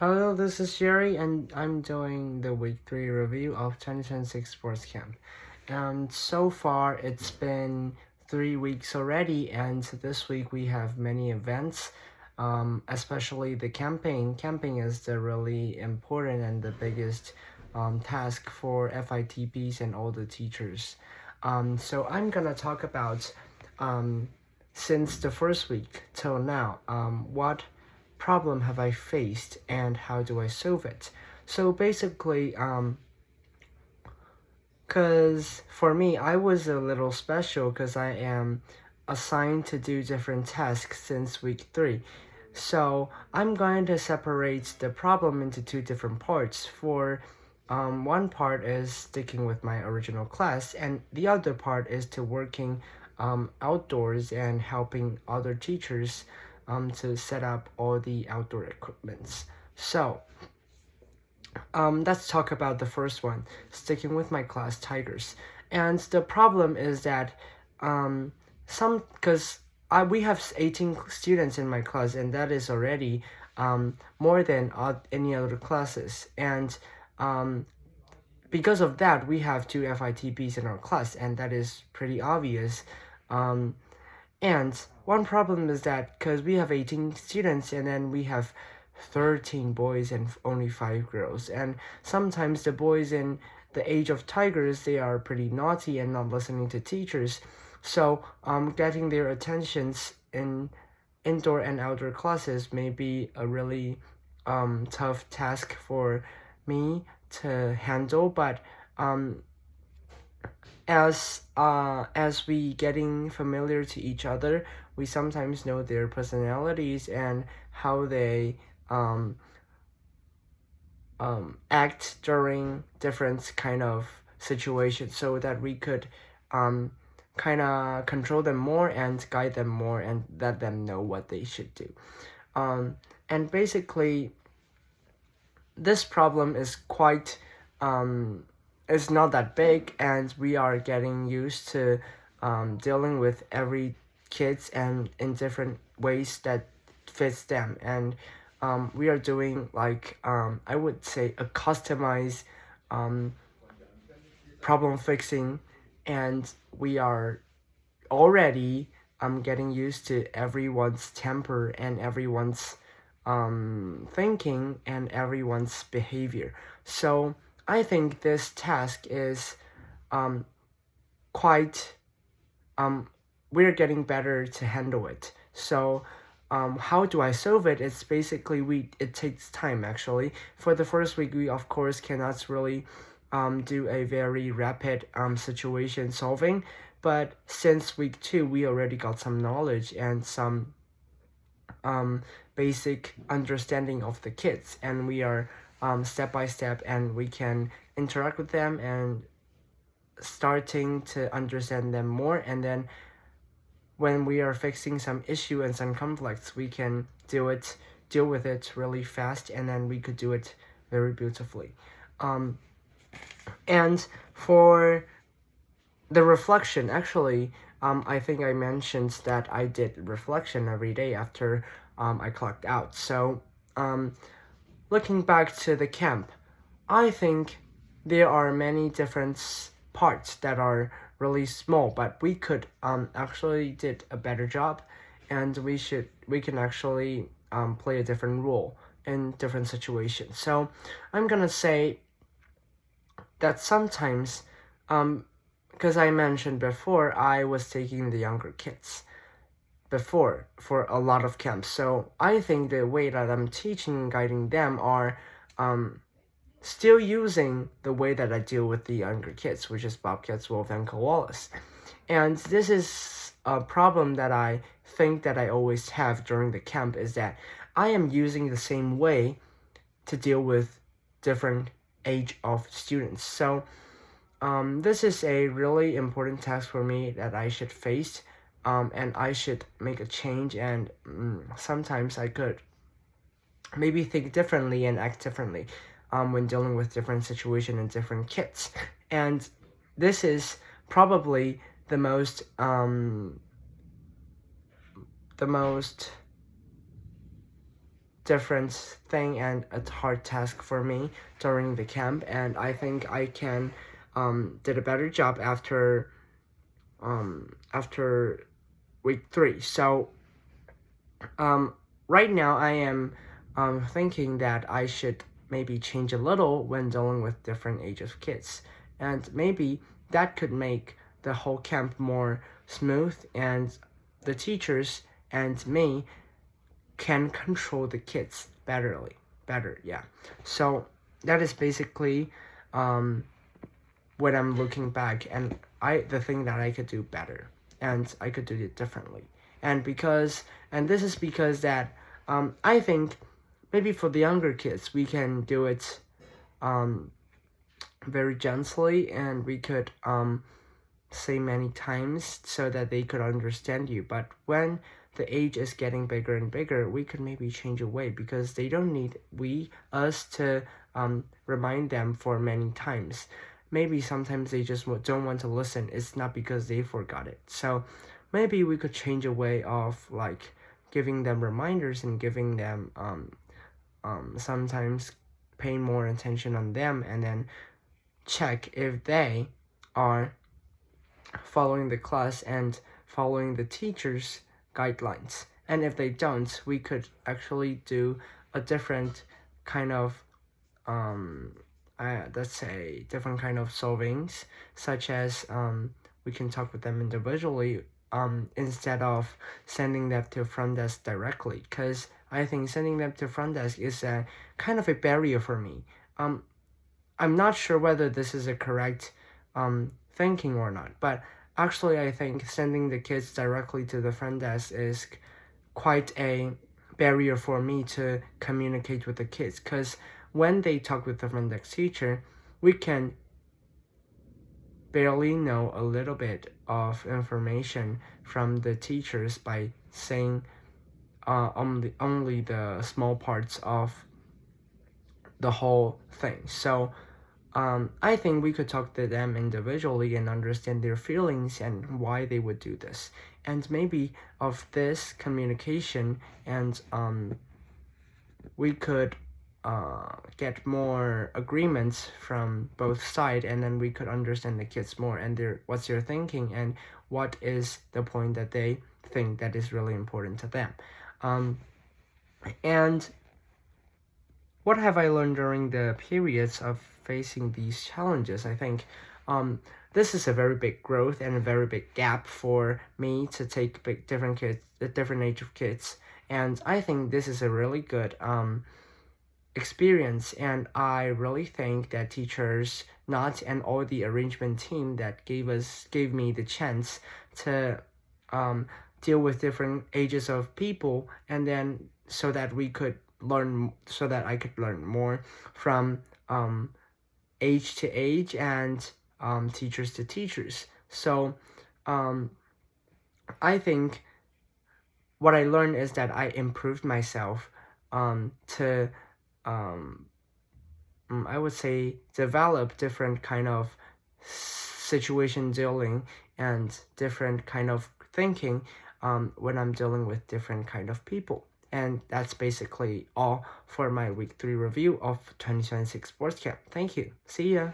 Hello, this is Jerry, and I'm doing the week 3 review of 2026 Sports Camp. So far, it's been 3 weeks already, and this week we have many events, especially the camping. Camping is the really important and the biggest task for FITPs and all the teachers. So I'm gonna talk about since the first week till now, what problem have I faced and how do I solve it? So basically, because for me, I was a little special because I am assigned to do different tasks since week 3. So I'm going to separate the problem into two different parts. One part is sticking with my original class, and the other part is to working outdoors and helping other teachers to set up all the outdoor equipments. So let's talk about the first one, sticking with my class, Tigers. And the problem is that because we have 18 students in my class, and that is already more than any other classes. And because of that, we have two FITPs in our class, and that is pretty obvious. And one problem is that because we have 18 students and then we have 13 boys and only 5 girls, and sometimes the boys in the age of tigers, they are pretty naughty and not listening to teachers. So getting their attentions in indoor and outdoor classes may be a really tough task for me to handle, but as we getting familiar to each other, we sometimes know their personalities and how they act during different kind of situations, so that we could kind of control them more and guide them more and let them know what they should do. And basically, this problem is quite it's not that big, and we are getting used to dealing with every kids and in different ways that fits them. And we are doing like I would say a customized problem fixing, and we are already getting used to everyone's temper and everyone's thinking and everyone's behavior. So I think this task is quite we're getting better to handle it. So how do I solve it? It's basically it takes time actually. For the first week, we of course cannot really do a very rapid situation solving, but since week 2, we already got some knowledge and some basic understanding of the kids, and we are step by step, and we can interact with them and starting to understand them more. And then when we are fixing some issue and some conflicts, we can deal with it really fast, and then we could do it very beautifully. And for the reflection, actually, I think I mentioned that I did reflection every day after I clocked out. So looking back to the camp, I think there are many different parts that are really small, but we could actually did a better job, and we can actually play a different role in different situations. So I'm gonna say that sometimes, because I mentioned before, I was taking the younger kids before for a lot of camps. So I think the way that I'm teaching and guiding them are still using the way that I deal with the younger kids, which is bobcats, wolf, and koalas. And this is a problem that I think that I always have during the camp, is that I am using the same way to deal with different age of students. So this is a really important task for me that I should face, and I should make a change. And sometimes I could maybe think differently and act differently when dealing with different situation and different kids. And this is probably the most different thing and a hard task for me during the camp, and I think I can did a better job after week 3. So right now I am thinking that I should maybe change a little when dealing with different ages of kids, and maybe that could make the whole camp more smooth, and the teachers and me can control the kids better, yeah. So that is basically when I'm looking back, and the thing that I could do better, and I could do it differently. And this is because that I think maybe for the younger kids we can do it very gently, and we could say many times so that they could understand you. But when the age is getting bigger and bigger, we could maybe change a way, because they don't need us to remind them for many times. Maybe sometimes they just don't want to listen. It's not because they forgot it. So maybe we could change a way of like giving them reminders and giving them sometimes paying more attention on them, and then check if they are following the class and following the teacher's guidelines. And if they don't, we could actually do a different kind of let's say different kind of solvings, such as we can talk with them individually instead of sending them to front desk directly, because I think sending them to front desk is a kind of a barrier for me. I'm not sure whether this is a correct thinking or not, but actually I think sending the kids directly to the front desk is quite a barrier for me to communicate with the kids, because when they talk with the front desk teacher, we can barely know a little bit of information from the teachers by saying only the small parts of the whole thing. So I think we could talk to them individually and understand their feelings and why they would do this. And maybe of this communication, and we could get more agreements from both sides, and then we could understand the kids more and what's their thinking and what is the point that they think that is really important to them. And what have I learned during the periods of facing these challenges? I think this is a very big growth and a very big gap for me to take different age of kids, and I think this is a really good experience, and I really think that teachers, not and all the arrangement team that gave me the chance to deal with different ages of people, and then so that I could learn more from age to age and teachers to teachers. So I think what I learned is that I improved myself to I would say develop different kind of situation dealing and different kind of thinking when I'm dealing with different kind of people. And that's basically all for my week 3 review of 2026 sports camp. Thank you. See ya.